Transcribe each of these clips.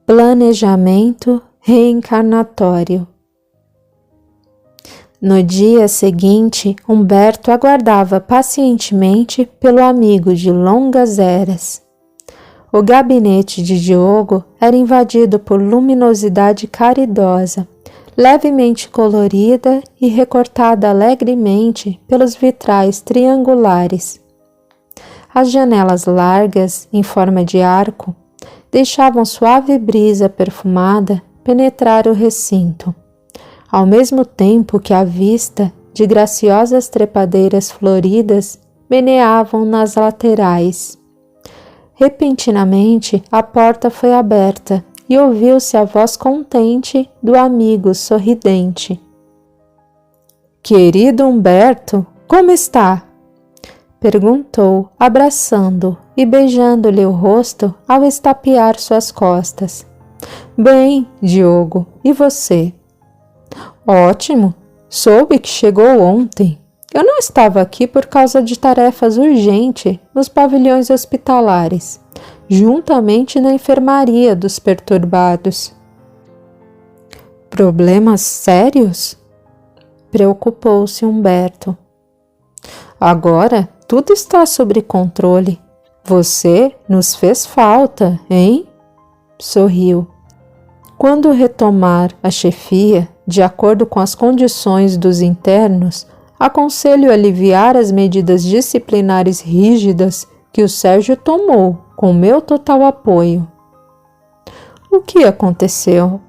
Planejamento reencarnatório. No dia seguinte, Humberto aguardava pacientemente pelo amigo de longas eras. O gabinete de Diogo era invadido por luminosidade caridosa, levemente colorida e recortada alegremente pelos vitrais triangulares. As janelas largas, em forma de arco, deixavam suave brisa perfumada penetrar o recinto, ao mesmo tempo que a vista de graciosas trepadeiras floridas meneavam nas laterais. Repentinamente, a porta foi aberta e ouviu-se a voz contente do amigo sorridente. "Querido Humberto, como está?" perguntou, abraçando e beijando-lhe o rosto ao estapear suas costas. "Bem, Diogo, e você?" "Ótimo, soube que chegou ontem. Eu não estava aqui por causa de tarefas urgentes nos pavilhões hospitalares, juntamente na enfermaria dos perturbados." "Problemas sérios?" preocupou-se Humberto. "Agora tudo está sob controle. Você nos fez falta, hein?" Sorriu. "Quando retomar a chefia, de acordo com as condições dos internos, aconselho aliviar as medidas disciplinares rígidas que o Sérgio tomou, com meu total apoio." "O que aconteceu?"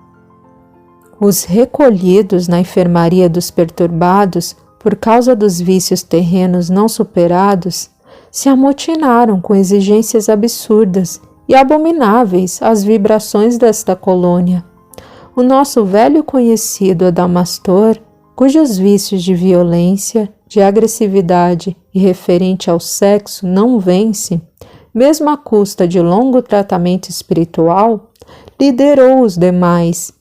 "Os recolhidos na enfermaria dos perturbados, por causa dos vícios terrenos não superados, se amotinaram com exigências absurdas e abomináveis às vibrações desta colônia. O nosso velho conhecido Adamastor, cujos vícios de violência, de agressividade e referente ao sexo não vence, mesmo à custa de longo tratamento espiritual, liderou os demais,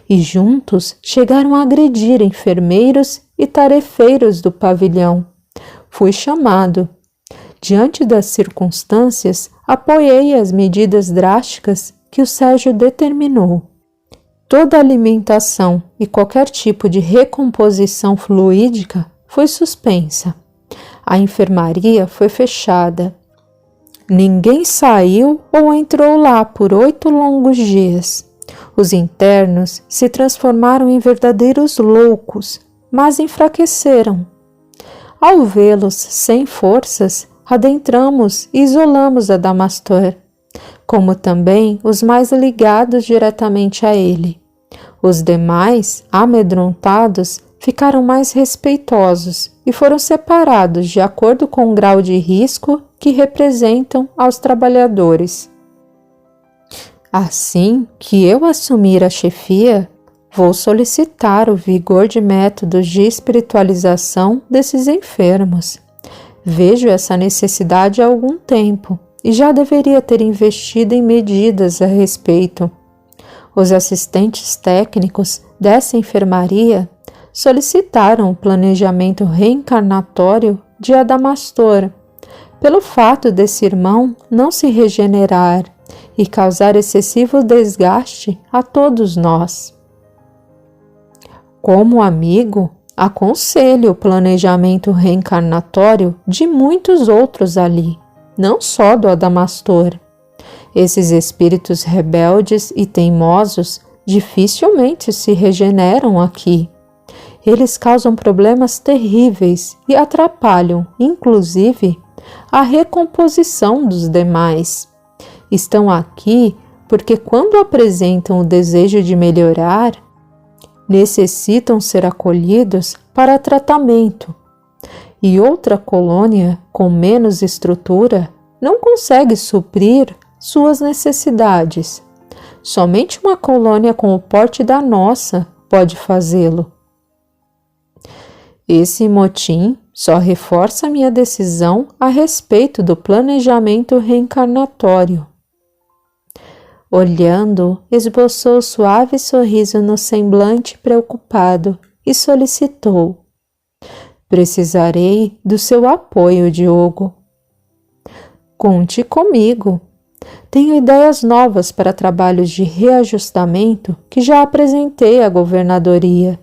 e juntos chegaram a agredir enfermeiros e tarefeiros do pavilhão. Fui chamado. Diante das circunstâncias, apoiei as medidas drásticas que o Sérgio determinou. Toda alimentação e qualquer tipo de recomposição fluídica foi suspensa. A enfermaria foi fechada. Ninguém saiu ou entrou lá por 8 longos dias. Os internos se transformaram em verdadeiros loucos, mas enfraqueceram. Ao vê-los sem forças, adentramos e isolamos Adamastor, como também os mais ligados diretamente a ele. Os demais, amedrontados, ficaram mais respeitosos e foram separados de acordo com o grau de risco que representam aos trabalhadores. Assim que eu assumir a chefia, vou solicitar o vigor de métodos de espiritualização desses enfermos. Vejo essa necessidade há algum tempo e já deveria ter investido em medidas a respeito. Os assistentes técnicos dessa enfermaria solicitaram o planejamento reencarnatório de Adamastor, pelo fato desse irmão não se regenerar e causar excessivo desgaste a todos nós. Como amigo, aconselho o planejamento reencarnatório de muitos outros ali, não só do Adamastor. Esses espíritos rebeldes e teimosos dificilmente se regeneram aqui. Eles causam problemas terríveis e atrapalham, inclusive, a recomposição dos demais. Estão aqui porque, quando apresentam o desejo de melhorar, necessitam ser acolhidos para tratamento, e outra colônia com menos estrutura não consegue suprir suas necessidades. Somente uma colônia com o porte da nossa pode fazê-lo. Esse motim só reforça minha decisão a respeito do planejamento reencarnatório." Olhando, esboçou suave sorriso no semblante preocupado e solicitou: "Precisarei do seu apoio, Diogo." "Conte comigo. Tenho ideias novas para trabalhos de reajustamento que já apresentei à governadoria.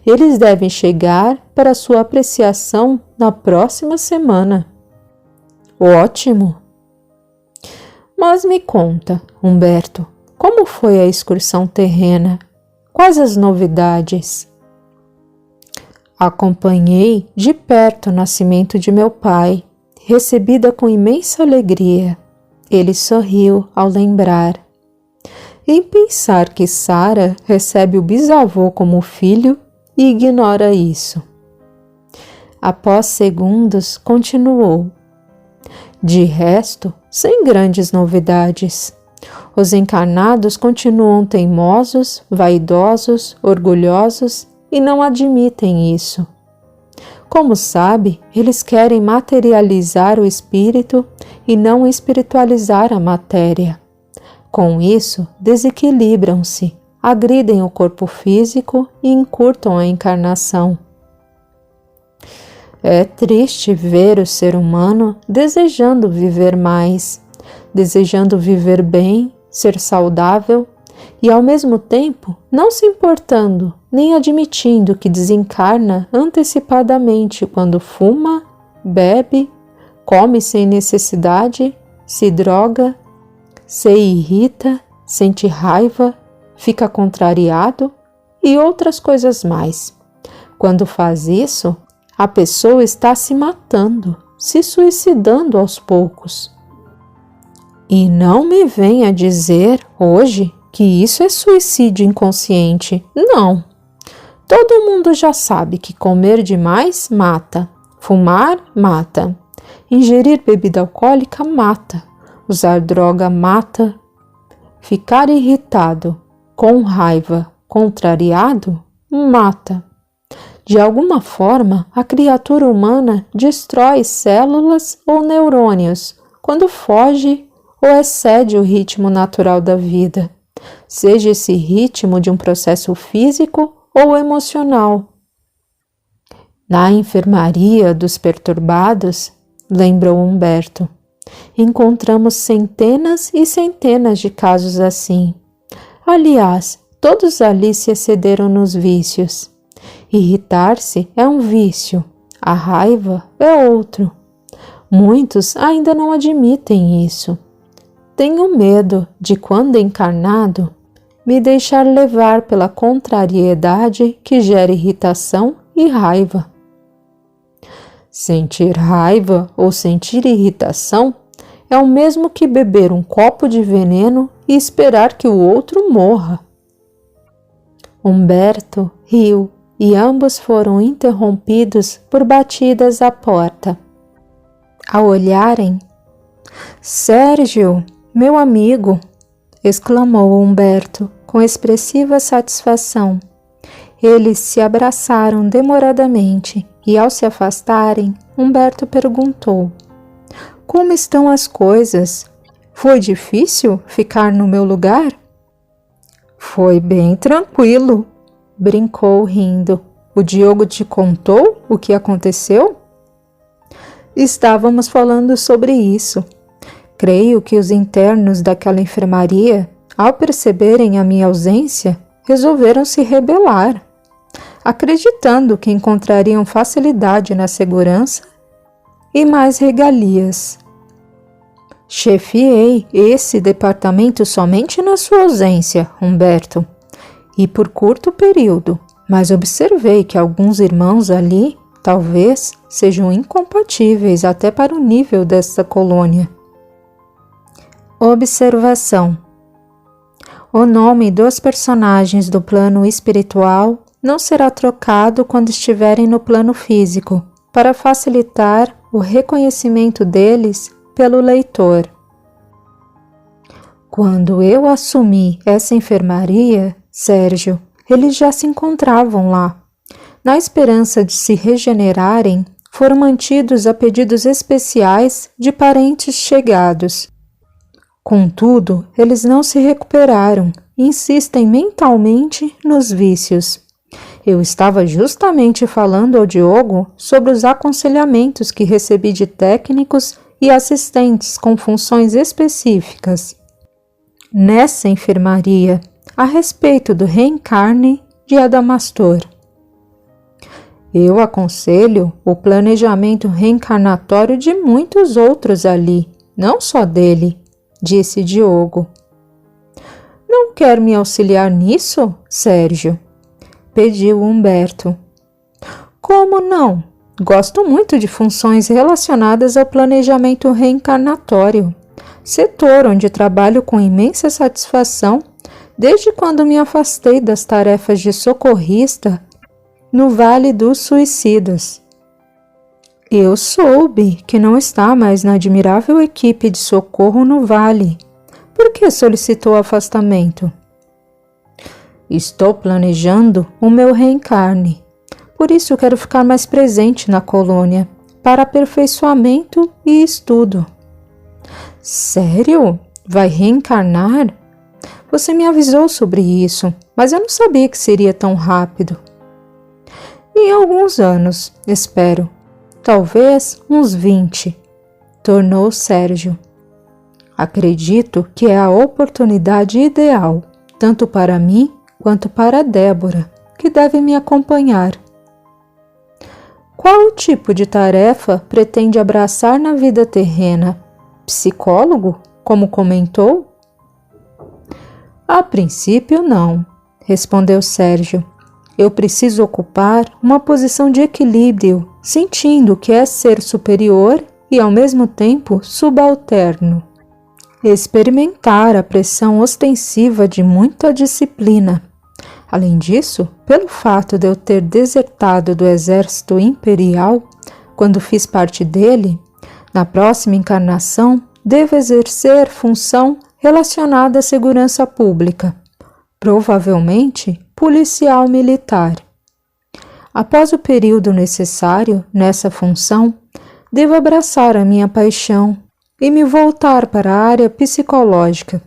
Eles devem chegar para sua apreciação na próxima semana. Ótimo! Mas me conta, Humberto, como foi a excursão terrena? Quais as novidades? Acompanhei de perto o nascimento de meu pai, recebida com imensa alegria. Ele sorriu ao lembrar. Em pensar que Sara recebe o bisavô como filho e ignora isso. Após segundos, continuou. De resto, sem grandes novidades. Os encarnados continuam teimosos, vaidosos, orgulhosos e não admitem isso. Como sabe, eles querem materializar o espírito e não espiritualizar a matéria. Com isso, desequilibram-se, agridem o corpo físico e encurtam a encarnação. É triste ver o ser humano desejando viver mais, desejando viver bem, ser saudável e, ao mesmo tempo, não se importando nem admitindo que desencarna antecipadamente quando fuma, bebe, come sem necessidade, se droga, se irrita, sente raiva, fica contrariado e outras coisas mais. Quando faz isso, a pessoa está se matando, se suicidando aos poucos. E não me venha dizer hoje que isso é suicídio inconsciente. Não. Todo mundo já sabe que comer demais mata, fumar mata, ingerir bebida alcoólica mata, usar droga mata, ficar irritado, com raiva, contrariado, mata. De alguma forma, a criatura humana destrói células ou neurônios quando foge ou excede o ritmo natural da vida, seja esse ritmo de um processo físico ou emocional. Na enfermaria dos perturbados, lembrou Humberto, encontramos centenas e centenas de casos assim. Aliás, todos ali se excederam nos vícios. Irritar-se é um vício, a raiva é outro. Muitos ainda não admitem isso. Tenho medo de, quando encarnado, me deixar levar pela contrariedade que gera irritação e raiva. Sentir raiva ou sentir irritação é o mesmo que beber um copo de veneno e esperar que o outro morra. Humberto riu e ambos foram interrompidos por batidas à porta. Ao olharem, Sérgio, meu amigo, exclamou Humberto com expressiva satisfação. Eles se abraçaram demoradamente e, ao se afastarem, Humberto perguntou: como estão as coisas? Foi difícil ficar no meu lugar? Foi bem tranquilo, brincou rindo. O Diogo te contou o que aconteceu? Estávamos falando sobre isso. Creio que os internos daquela enfermaria, ao perceberem a minha ausência, resolveram se rebelar, acreditando que encontrariam facilidade na segurança e mais regalias. Chefiei esse departamento somente na sua ausência, Humberto, e por curto período, mas observei que alguns irmãos ali talvez sejam incompatíveis até para o nível desta colônia. Observação: o nome dos personagens do plano espiritual não será trocado quando estiverem no plano físico, para facilitar o reconhecimento deles pelo leitor. Quando eu assumi essa enfermaria, Sérgio, eles já se encontravam lá. Na esperança de se regenerarem, foram mantidos a pedidos especiais de parentes chegados. Contudo, eles não se recuperaram e insistem mentalmente nos vícios. Eu estava justamente falando ao Diogo sobre os aconselhamentos que recebi de técnicos e assistentes com funções específicas nessa enfermaria a respeito do reencarne de Adamastor. Eu aconselho o planejamento reencarnatório de muitos outros ali, não só dele, disse Diogo. Não quer me auxiliar nisso, Sérgio? Pediu Humberto. Como não? Gosto muito de funções relacionadas ao planejamento reencarnatório, setor onde trabalho com imensa satisfação desde quando me afastei das tarefas de socorrista no Vale dos Suicidas. Eu soube que não está mais na admirável equipe de socorro no Vale. Por que solicitou afastamento? Estou planejando o meu reencarne. Por isso quero ficar mais presente na colônia, para aperfeiçoamento e estudo. Sério? Vai reencarnar? Você me avisou sobre isso, mas eu não sabia que seria tão rápido. Em alguns anos, espero. Talvez uns 20, tornou Sérgio. Acredito que é a oportunidade ideal, tanto para mim quanto para Débora, que deve me acompanhar. Qual tipo de tarefa pretende abraçar na vida terrena? Psicólogo, como comentou? A princípio, não, respondeu Sérgio. Eu preciso ocupar uma posição de equilíbrio, sentindo que é ser superior e, ao mesmo tempo, subalterno. Experimentar a pressão ostensiva de muita disciplina. Além disso, pelo fato de eu ter desertado do exército imperial, quando fiz parte dele, na próxima encarnação devo exercer função relacionada à segurança pública, provavelmente policial militar. Após o período necessário nessa função, devo abraçar a minha paixão e me voltar para a área psicológica.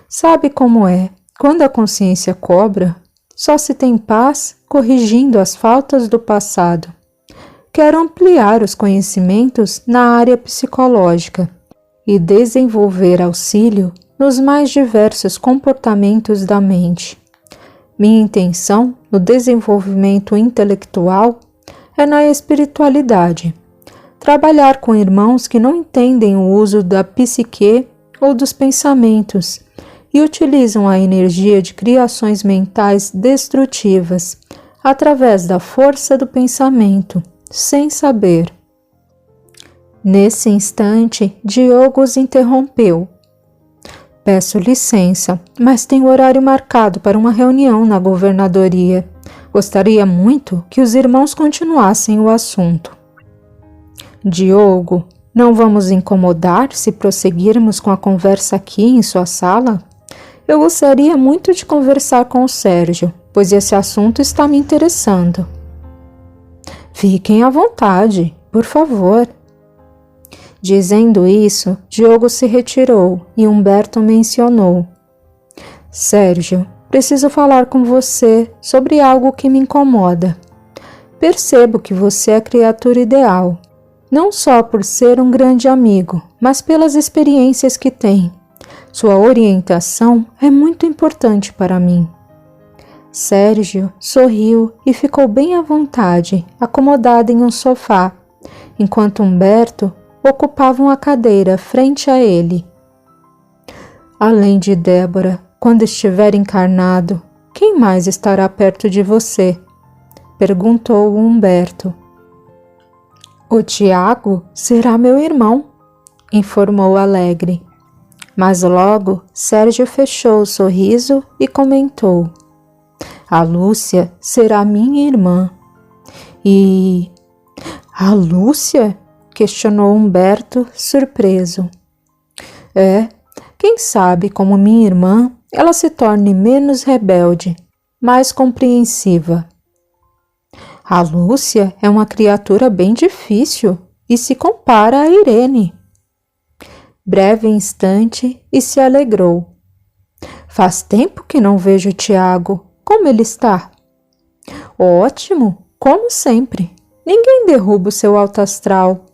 Sabe como é? Quando a consciência cobra, só se tem paz corrigindo as faltas do passado. Quero ampliar os conhecimentos na área psicológica e desenvolver auxílio nos mais diversos comportamentos da mente. Minha intenção no desenvolvimento intelectual é na espiritualidade. Trabalhar com irmãos que não entendem o uso da psique ou dos pensamentos e utilizam a energia de criações mentais destrutivas através da força do pensamento, sem saber. Nesse instante, Diogo os interrompeu. Peço licença, mas tenho horário marcado para uma reunião na governadoria. Gostaria muito que os irmãos continuassem o assunto. Diogo, não vamos incomodar se prosseguirmos com a conversa aqui em sua sala? Eu gostaria muito de conversar com o Sérgio, pois esse assunto está me interessando. Fiquem à vontade, por favor. Dizendo isso, Diogo se retirou e Humberto mencionou. Sérgio, preciso falar com você sobre algo que me incomoda. Percebo que você é a criatura ideal, não só por ser um grande amigo, mas pelas experiências que tem. Sua orientação é muito importante para mim. Sérgio sorriu e ficou bem à vontade, acomodado em um sofá, enquanto Humberto ocupava uma cadeira frente a ele. Além de Débora, quando estiver encarnado, quem mais estará perto de você? Perguntou Humberto. O Tiago será meu irmão, informou alegre. Mas logo Sérgio fechou o sorriso e comentou. A Lúcia será minha irmã. E... A Lúcia? Questionou Humberto, surpreso. Quem sabe como minha irmã ela se torne menos rebelde, mais compreensiva. A Lúcia é uma criatura bem difícil e se compara a Irene. Breve instante e se alegrou. Faz tempo que não vejo o Tiago. Como ele está? Ótimo, como sempre. Ninguém derruba o seu alto astral.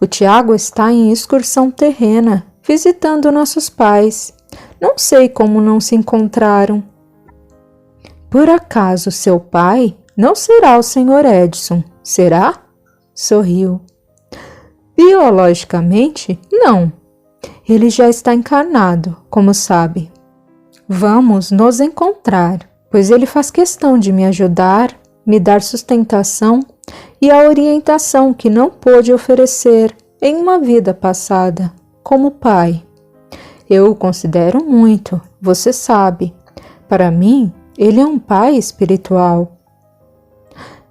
O Tiago está em excursão terrena, visitando nossos pais. Não sei como não se encontraram. Por acaso seu pai não será o Sr. Edson, será? Sorriu. Biologicamente, não. Ele já está encarnado, como sabe. Vamos nos encontrar, pois ele faz questão de me ajudar, me dar sustentação e a orientação que não pôde oferecer em uma vida passada, como pai. Eu o considero muito, você sabe. Para mim, ele é um pai espiritual.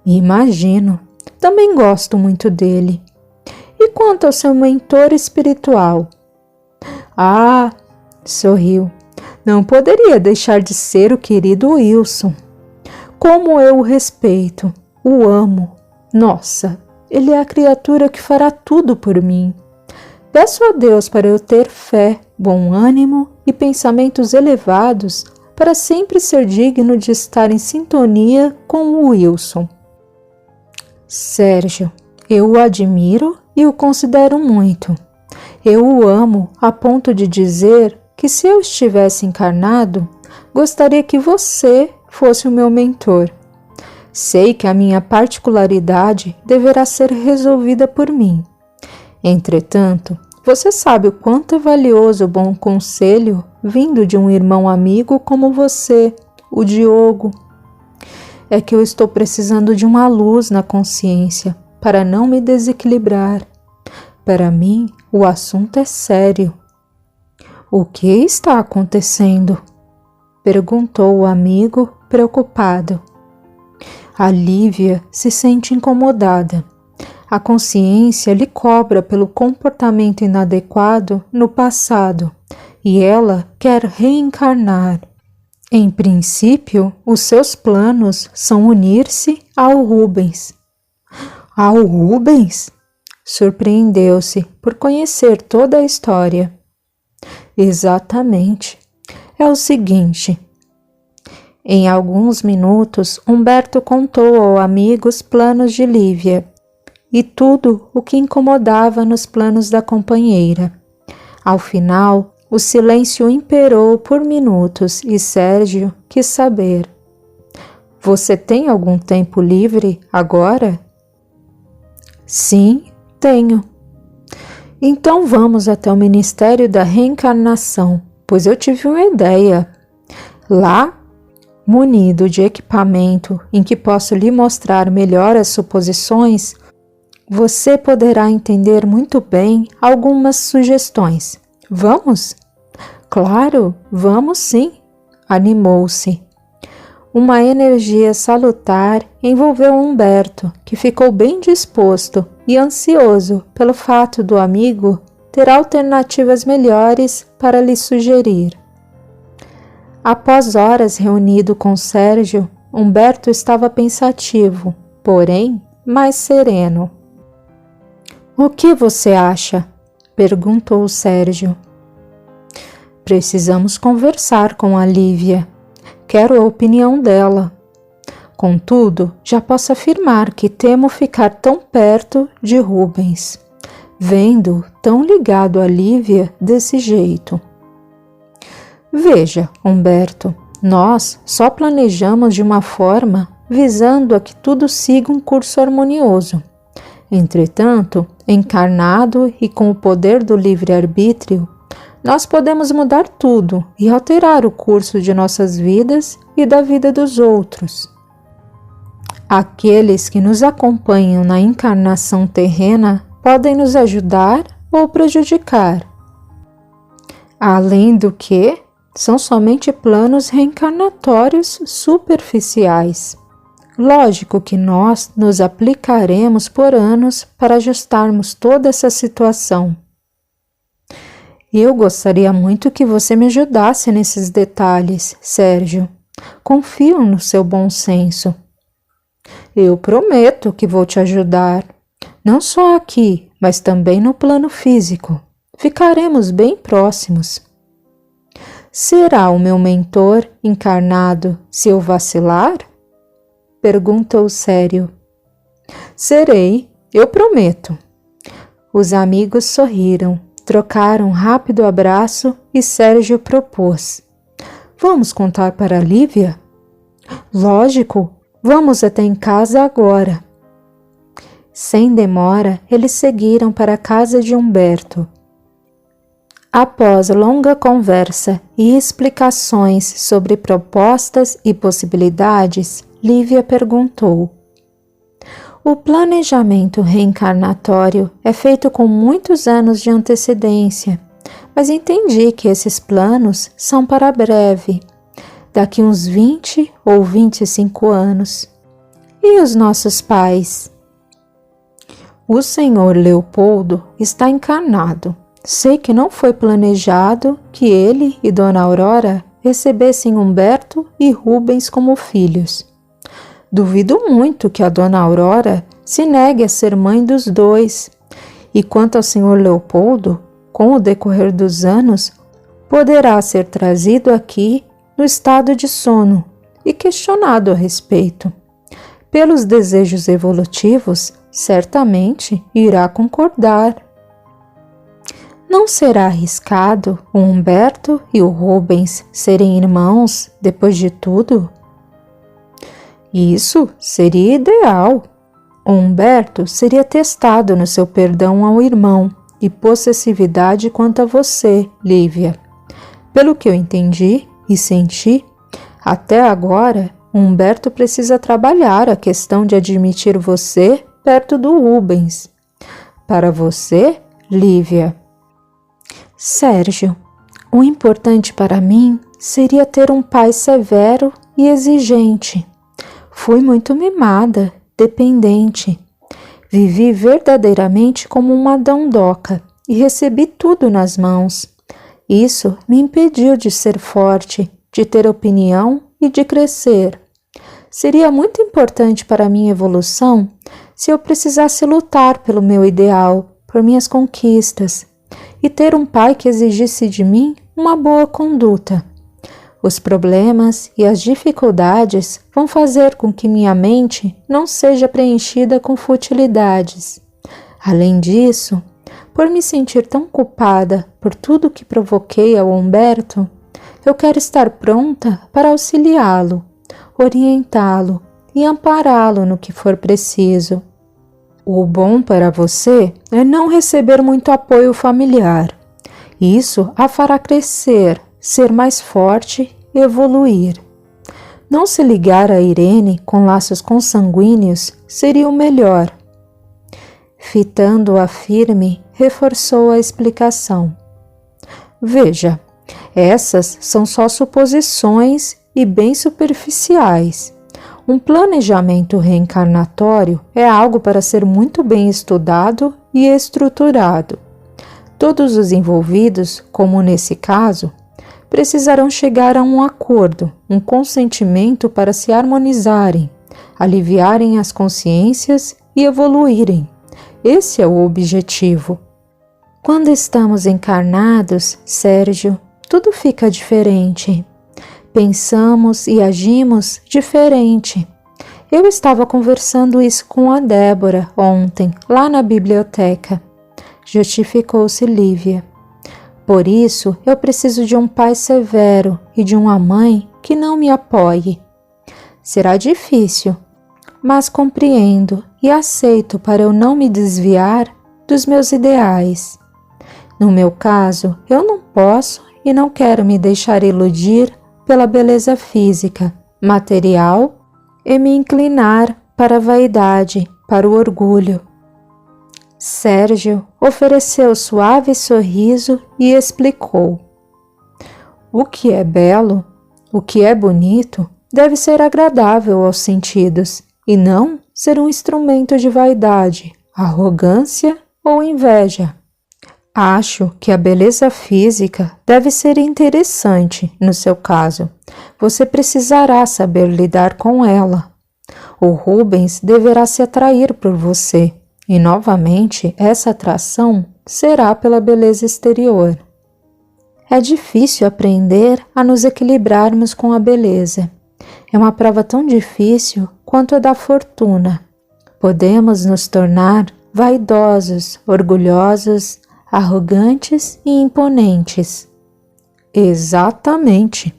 Imagino. Também gosto muito dele. E quanto ao seu mentor espiritual? Ah, sorriu. Não poderia deixar de ser o querido Wilson. Como eu o respeito, o amo. Nossa, ele é a criatura que fará tudo por mim. Peço a Deus para eu ter fé, bom ânimo e pensamentos elevados para sempre ser digno de estar em sintonia com o Wilson. Sérgio, eu o admiro e o considero muito. Eu o amo a ponto de dizer que se eu estivesse encarnado, gostaria que você fosse o meu mentor. Sei que a minha particularidade deverá ser resolvida por mim. Entretanto, você sabe o quanto é valioso o bom conselho vindo de um irmão amigo como você, o Diogo. É que eu estou precisando de uma luz na consciência para não me desequilibrar. Para mim, o assunto é sério. O que está acontecendo? Perguntou o amigo, preocupado. A Lívia se sente incomodada. A consciência lhe cobra pelo comportamento inadequado no passado e ela quer reencarnar. Em princípio, os seus planos são unir-se ao Rubens. Ao Rubens? Surpreendeu-se por conhecer toda a história. Exatamente. É o seguinte. Em alguns minutos, Humberto contou ao amigo os planos de Lívia e tudo o que incomodava nos planos da companheira. Ao final, o silêncio imperou por minutos e Sérgio quis saber. Você tem algum tempo livre agora? Sim, tenho. Então vamos até o Ministério da Reencarnação, pois eu tive uma ideia. Lá, munido de equipamento em que posso lhe mostrar melhor as suposições, você poderá entender muito bem algumas sugestões. Vamos? Claro, vamos sim, animou-se. Uma energia salutar envolveu Humberto, que ficou bem disposto e ansioso pelo fato do amigo ter alternativas melhores para lhe sugerir. Após horas reunido com Sérgio, Humberto estava pensativo, porém mais sereno. O que você acha? Perguntou Sérgio. Precisamos conversar com a Lívia. Quero a opinião dela. Contudo, já posso afirmar que temo ficar tão perto de Rubens, vendo tão ligado a Lívia desse jeito. Veja, Humberto, nós só planejamos de uma forma visando a que tudo siga um curso harmonioso. Entretanto, encarnado e com o poder do livre-arbítrio, nós podemos mudar tudo e alterar o curso de nossas vidas e da vida dos outros. Aqueles que nos acompanham na encarnação terrena podem nos ajudar ou prejudicar. Além do que, são somente planos reencarnatórios superficiais. Lógico que nós nos aplicaremos por anos para ajustarmos toda essa situação. Eu gostaria muito que você me ajudasse nesses detalhes, Sérgio. Confio no seu bom senso. Eu prometo que vou te ajudar, não só aqui, mas também no plano físico. Ficaremos bem próximos. Será o meu mentor encarnado se eu vacilar? Perguntou sério. Serei, eu prometo. Os amigos sorriram, trocaram um rápido abraço e Sérgio propôs: Vamos contar para Lívia? Lógico, vamos até em casa agora. Sem demora, eles seguiram para a casa de Humberto. Após longa conversa e explicações sobre propostas e possibilidades, Lívia perguntou: O planejamento reencarnatório é feito com muitos anos de antecedência, mas entendi que esses planos são para breve, daqui uns 20 ou 25 anos. E os nossos pais? O senhor Leopoldo está encarnado. Sei que não foi planejado que ele e Dona Aurora recebessem Humberto e Rubens como filhos. Duvido muito que a Dona Aurora se negue a ser mãe dos dois. E quanto ao senhor Leopoldo, com o decorrer dos anos, poderá ser trazido aqui no estado de sono e questionado a respeito. Pelos desejos evolutivos, certamente irá concordar. Não será arriscado o Humberto e o Rubens serem irmãos depois de tudo? Isso seria ideal. O Humberto seria testado no seu perdão ao irmão e possessividade quanto a você, Lívia. Pelo que eu entendi e senti, até agora, Humberto precisa trabalhar a questão de admitir você perto do Rubens. Para você, Lívia. Sérgio, o importante para mim seria ter um pai severo e exigente. Fui muito mimada, dependente. Vivi verdadeiramente como uma dondoca e recebi tudo nas mãos. Isso me impediu de ser forte, de ter opinião e de crescer. Seria muito importante para a minha evolução se eu precisasse lutar pelo meu ideal, por minhas conquistas, e ter um pai que exigisse de mim uma boa conduta. Os problemas e as dificuldades vão fazer com que minha mente não seja preenchida com futilidades. Além disso, por me sentir tão culpada por tudo que provoquei ao Humberto, eu quero estar pronta para auxiliá-lo, orientá-lo e ampará-lo no que for preciso. O bom para você é não receber muito apoio familiar. Isso a fará crescer, ser mais forte e evoluir. Não se ligar a Irene com laços consanguíneos seria o melhor. Fitando-a firme, reforçou a explicação. Veja, essas são só suposições e bem superficiais. Um planejamento reencarnatório é algo para ser muito bem estudado e estruturado. Todos os envolvidos, como nesse caso, precisarão chegar a um acordo, um consentimento para se harmonizarem, aliviarem as consciências e evoluírem. Esse é o objetivo. Quando estamos encarnados, Sérgio, tudo fica diferente. Pensamos e agimos diferente. Eu estava conversando isso com a Débora ontem, lá na biblioteca. Justificou-se Lívia. Por isso, eu preciso de um pai severo e de uma mãe que não me apoie. Será difícil, mas compreendo e aceito para eu não me desviar dos meus ideais. No meu caso, eu não posso e não quero me deixar iludir pela beleza física, material e me inclinar para a vaidade, para o orgulho. Sérgio ofereceu suave sorriso e explicou: O que é belo, o que é bonito, deve ser agradável aos sentidos e não ser um instrumento de vaidade, arrogância ou inveja. Acho que a beleza física deve ser interessante no seu caso. Você precisará saber lidar com ela. O Rubens deverá se atrair por você e, novamente, essa atração será pela beleza exterior. É difícil aprender a nos equilibrarmos com a beleza. É uma prova tão difícil quanto a da fortuna. Podemos nos tornar vaidosos, orgulhosos, arrogantes e imponentes. Exatamente.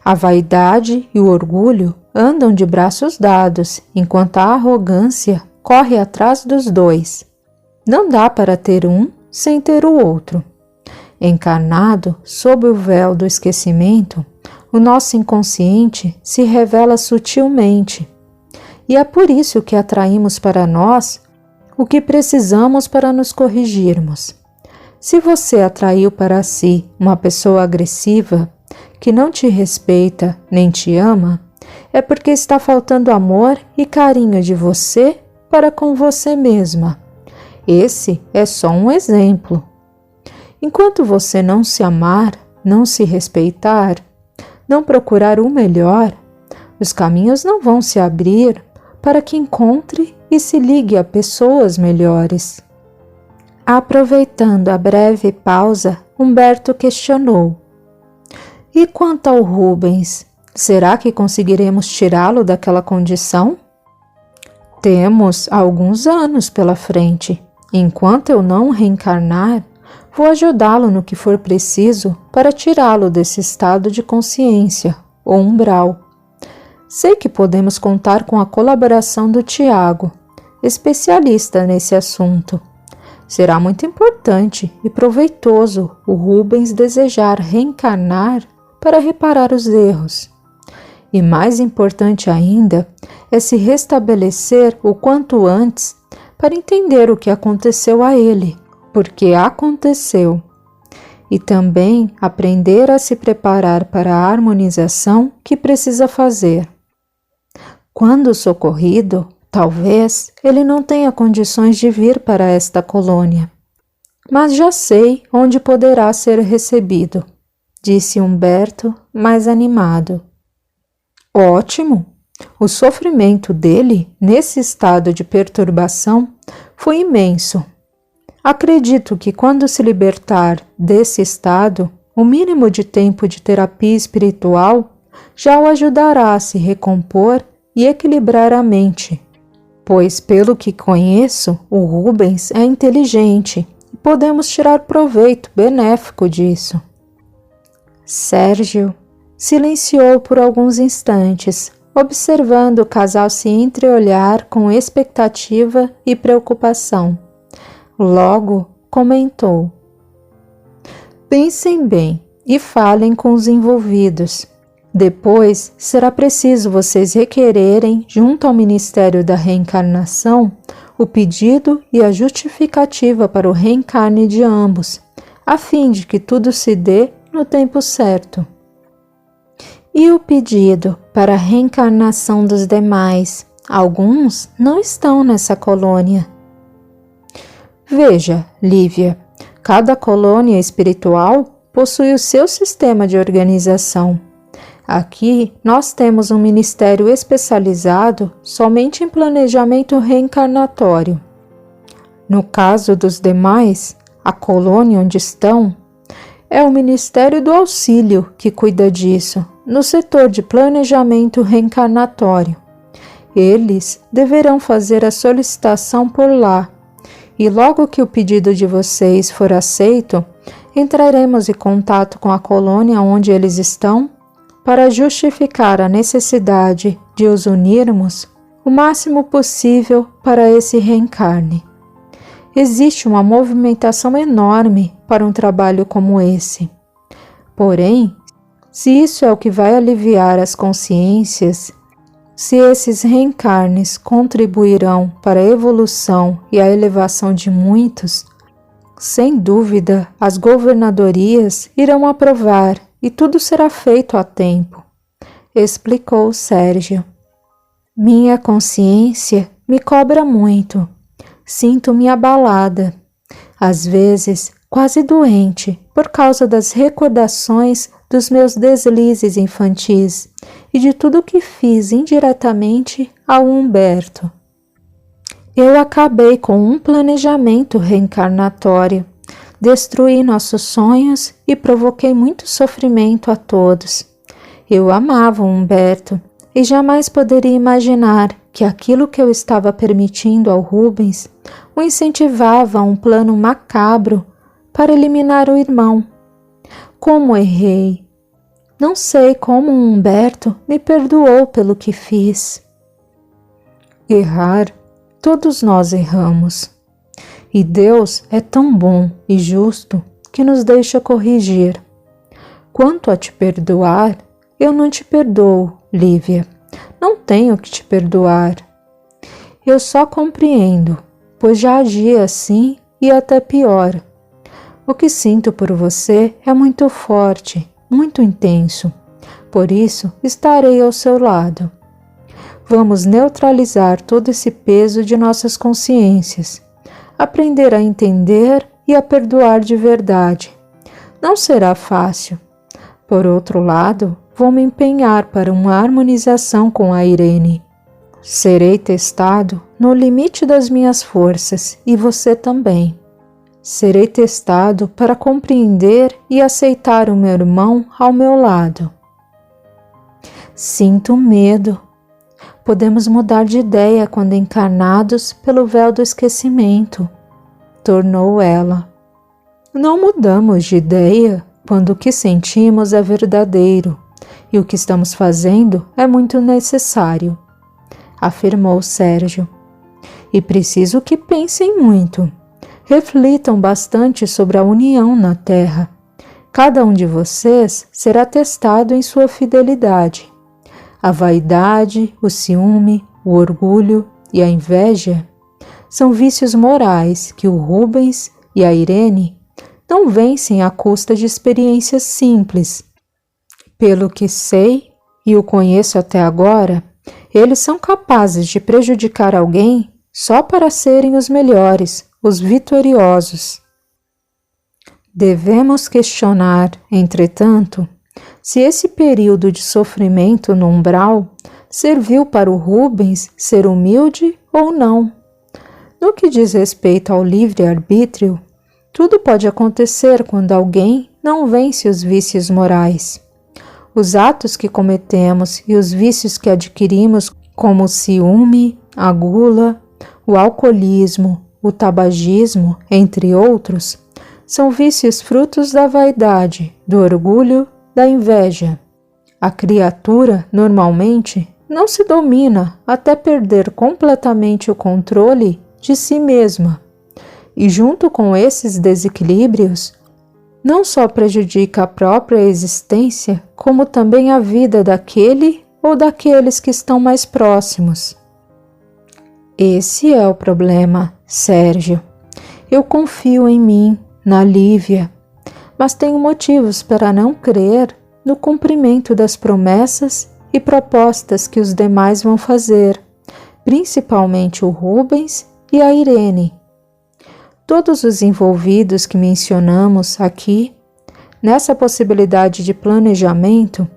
A vaidade e o orgulho andam de braços dados, enquanto a arrogância corre atrás dos dois. Não dá para ter um sem ter o outro. Encarnado sob o véu do esquecimento, o nosso inconsciente se revela sutilmente. E é por isso que atraímos para nós o que precisamos para nos corrigirmos. Se você atraiu para si uma pessoa agressiva, que não te respeita nem te ama, é porque está faltando amor e carinho de você para com você mesma. Esse é só um exemplo. Enquanto você não se amar, não se respeitar, não procurar o melhor, os caminhos não vão se abrir para que encontre e se ligue a pessoas melhores. Aproveitando a breve pausa, Humberto questionou: e quanto ao Rubens, será que conseguiremos tirá-lo daquela condição? Temos alguns anos pela frente. Enquanto eu não reencarnar, vou ajudá-lo no que for preciso para tirá-lo desse estado de consciência, ou umbral. Sei que podemos contar com a colaboração do Tiago, especialista nesse assunto. Será muito importante e proveitoso o Rubens desejar reencarnar para reparar os erros. E mais importante ainda é se restabelecer o quanto antes para entender o que aconteceu a ele, porque aconteceu. E também aprender a se preparar para a harmonização que precisa fazer. Quando socorrido, talvez ele não tenha condições de vir para esta colônia. Mas já sei onde poderá ser recebido, disse Humberto, mais animado. Ótimo! O sofrimento dele, nesse estado de perturbação, foi imenso. Acredito que quando se libertar desse estado, o mínimo de tempo de terapia espiritual já o ajudará a se recompor e equilibrar a mente, pois, pelo que conheço, o Rubens é inteligente e podemos tirar proveito benéfico disso. Sérgio silenciou por alguns instantes, observando o casal se entreolhar com expectativa e preocupação. Logo comentou: pensem bem e falem com os envolvidos. Depois, será preciso vocês requererem, junto ao Ministério da Reencarnação, o pedido e a justificativa para o reencarne de ambos, a fim de que tudo se dê no tempo certo. E o pedido para a reencarnação dos demais? Alguns não estão nessa colônia. Veja, Lívia, cada colônia espiritual possui o seu sistema de organização. Aqui nós temos um ministério especializado somente em planejamento reencarnatório. No caso dos demais, a colônia onde estão é o Ministério do Auxílio que cuida disso, no setor de planejamento reencarnatório. Eles deverão fazer a solicitação por lá, e logo que o pedido de vocês for aceito, entraremos em contato com a colônia onde eles estão para justificar a necessidade de os unirmos o máximo possível para esse reencarne. Existe uma movimentação enorme para um trabalho como esse. Porém, se isso é o que vai aliviar as consciências, se esses reencarnes contribuirão para a evolução e a elevação de muitos, sem dúvida as governadorias irão aprovar e tudo será feito a tempo, explicou Sérgio. Minha consciência me cobra muito. Sinto-me abalada, às vezes quase doente, por causa das recordações dos meus deslizes infantis e de tudo que fiz indiretamente ao Humberto. Eu acabei com um planejamento reencarnatório, destruí nossos sonhos e provoquei muito sofrimento a todos. Eu amava o Humberto e jamais poderia imaginar que aquilo que eu estava permitindo ao Rubens o incentivava a um plano macabro para eliminar o irmão. Como errei! Não sei como Humberto me perdoou pelo que fiz. Errar, todos nós erramos. E Deus é tão bom e justo que nos deixa corrigir. Quanto a te perdoar, eu não te perdoo, Lívia. Não tenho que te perdoar. Eu só compreendo, pois já agi assim e até pior. O que sinto por você é muito forte, muito intenso. Por isso, estarei ao seu lado. Vamos neutralizar todo esse peso de nossas consciências, aprender a entender e a perdoar de verdade. Não será fácil. Por outro lado, vou me empenhar para uma harmonização com a Irene. Serei testado no limite das minhas forças e você também. Serei testado para compreender e aceitar o meu irmão ao meu lado. Sinto medo. Podemos mudar de ideia quando encarnados pelo véu do esquecimento, tornou ela. Não mudamos de ideia quando o que sentimos é verdadeiro e o que estamos fazendo é muito necessário, afirmou Sérgio. E preciso que pensem muito. Reflitam bastante sobre a união na Terra. Cada um de vocês será testado em sua fidelidade. A vaidade, o ciúme, o orgulho e a inveja são vícios morais que o Rubens e a Irene não vencem à custa de experiências simples. Pelo que sei e o conheço até agora, eles são capazes de prejudicar alguém só para serem os melhores, os vitoriosos. Devemos questionar, entretanto, se esse período de sofrimento no umbral serviu para o Rubens ser humilde ou não. No que diz respeito ao livre-arbítrio, tudo pode acontecer quando alguém não vence os vícios morais. Os atos que cometemos e os vícios que adquirimos, como o ciúme, a gula, o alcoolismo, o tabagismo, entre outros, são vícios frutos da vaidade, do orgulho, da inveja. A criatura, normalmente, não se domina até perder completamente o controle de si mesma. E junto com esses desequilíbrios, não só prejudica a própria existência, como também a vida daquele ou daqueles que estão mais próximos. Esse é o problema, Sérgio. Eu confio em mim, na Lívia, mas tenho motivos para não crer no cumprimento das promessas e propostas que os demais vão fazer, principalmente o Rubens e a Irene. Todos os envolvidos que mencionamos aqui, nessa possibilidade de planejamento,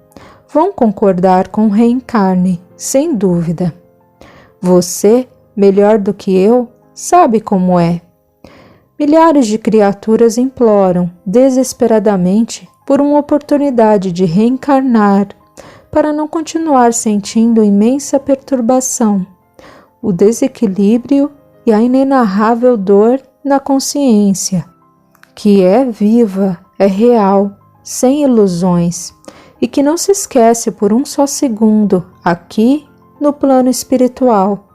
vão concordar com o reencarne, sem dúvida. Você, melhor do que eu, sabe como é. Milhares de criaturas imploram desesperadamente por uma oportunidade de reencarnar para não continuar sentindo imensa perturbação, o desequilíbrio e a inenarrável dor na consciência, que é viva, é real, sem ilusões e que não se esquece por um só segundo aqui no plano espiritual.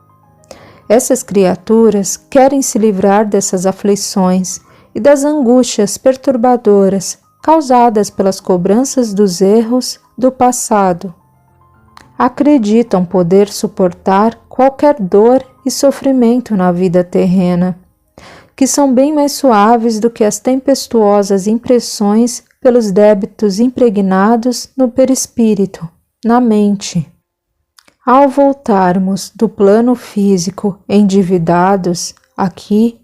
Essas criaturas querem se livrar dessas aflições e das angústias perturbadoras causadas pelas cobranças dos erros do passado. Acreditam poder suportar qualquer dor e sofrimento na vida terrena, que são bem mais suaves do que as tempestuosas impressões pelos débitos impregnados no perispírito, na mente. Ao voltarmos do plano físico endividados, aqui,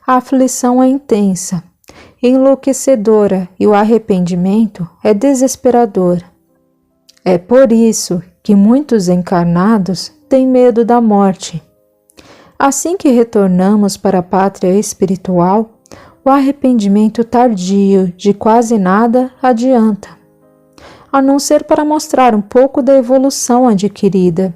a aflição é intensa, enlouquecedora e o arrependimento é desesperador. É por isso que muitos encarnados têm medo da morte. Assim que retornamos para a pátria espiritual, o arrependimento tardio de quase nada adianta. A não ser para mostrar um pouco da evolução adquirida.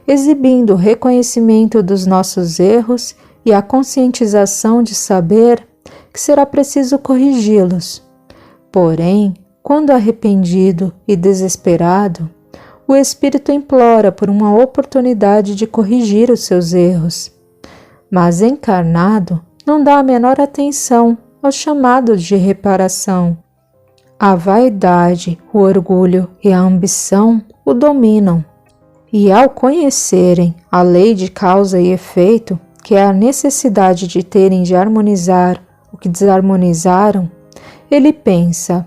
exibindo o reconhecimento dos nossos erros e a conscientização de saber que será preciso corrigi-los. Porém, quando arrependido e desesperado, o espírito implora por uma oportunidade de corrigir os seus erros. Mas encarnado não dá a menor atenção aos chamados de reparação. A vaidade, o orgulho e a ambição o dominam. E ao conhecerem a lei de causa e efeito, que é a necessidade de terem de harmonizar o que desarmonizaram, ele pensa: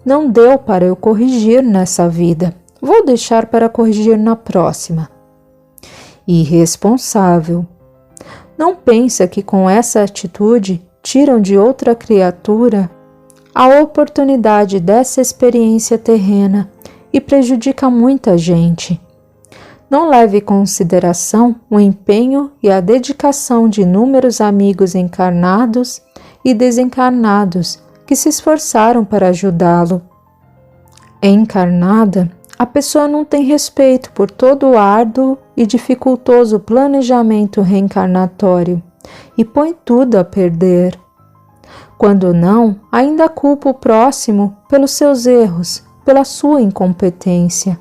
não deu para eu corrigir nessa vida, vou deixar para corrigir na próxima. Irresponsável. Não pensa que com essa atitude tiram de outra criatura a oportunidade dessa experiência terrena e prejudica muita gente. Não leve em consideração o empenho e a dedicação de inúmeros amigos encarnados e desencarnados que se esforçaram para ajudá-lo. Encarnada, a pessoa não tem respeito por todo o árduo e dificultoso planejamento reencarnatório e põe tudo a perder. Quando não, ainda culpa o próximo pelos seus erros, pela sua incompetência.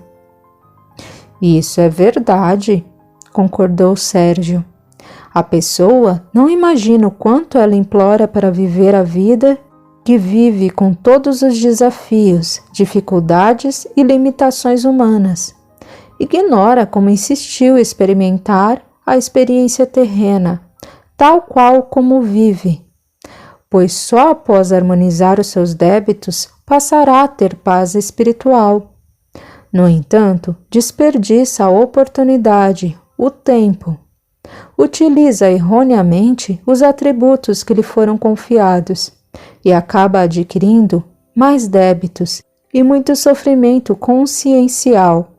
Isso é verdade, concordou Sérgio. A pessoa não imagina o quanto ela implora para viver a vida que vive com todos os desafios, dificuldades e limitações humanas. Ignora como insistiu experimentar a experiência terrena, tal qual como vive, pois só após harmonizar os seus débitos passará a ter paz espiritual. No entanto, desperdiça a oportunidade, o tempo. Utiliza erroneamente os atributos que lhe foram confiados e acaba adquirindo mais débitos e muito sofrimento consciencial.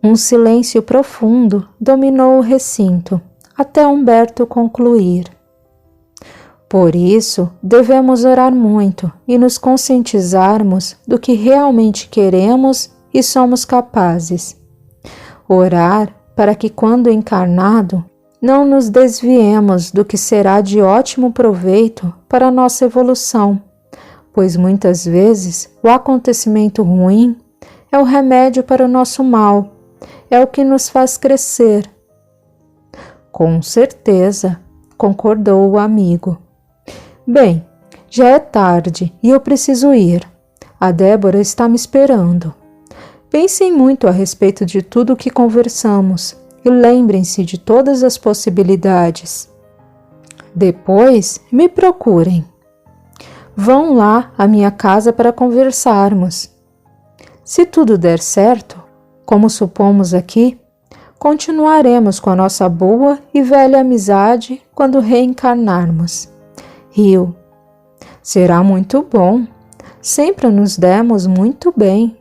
Um silêncio profundo dominou o recinto, até Humberto concluir. Por isso, devemos orar muito e nos conscientizarmos do que realmente queremos e somos capazes. Orar para que, quando encarnado, não nos desviemos do que será de ótimo proveito para a nossa evolução, pois muitas vezes o acontecimento ruim é o remédio para o nosso mal, é o que nos faz crescer. Com certeza, concordou o amigo. Bem, já é tarde e eu preciso ir. A Débora está me esperando. Pensem muito a respeito de tudo o que conversamos e lembrem-se de todas as possibilidades. Depois, me procurem. Vão lá à minha casa para conversarmos. Se tudo der certo, como supomos aqui, continuaremos com a nossa boa e velha amizade quando reencarnarmos. Riu. Será muito bom. Sempre nos demos muito bem.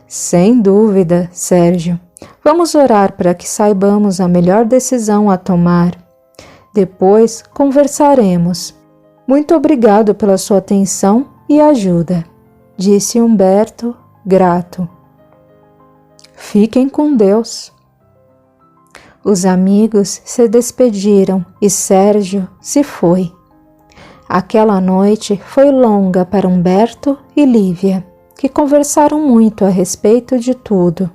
Sem dúvida, Sérgio. Vamos orar para que saibamos a melhor decisão a tomar. Depois conversaremos. Muito obrigado pela sua atenção e ajuda, disse Humberto, grato. Fiquem com Deus. Os amigos se despediram e Sérgio se foi. Aquela noite foi longa para Humberto e Lívia, que conversaram muito a respeito de tudo.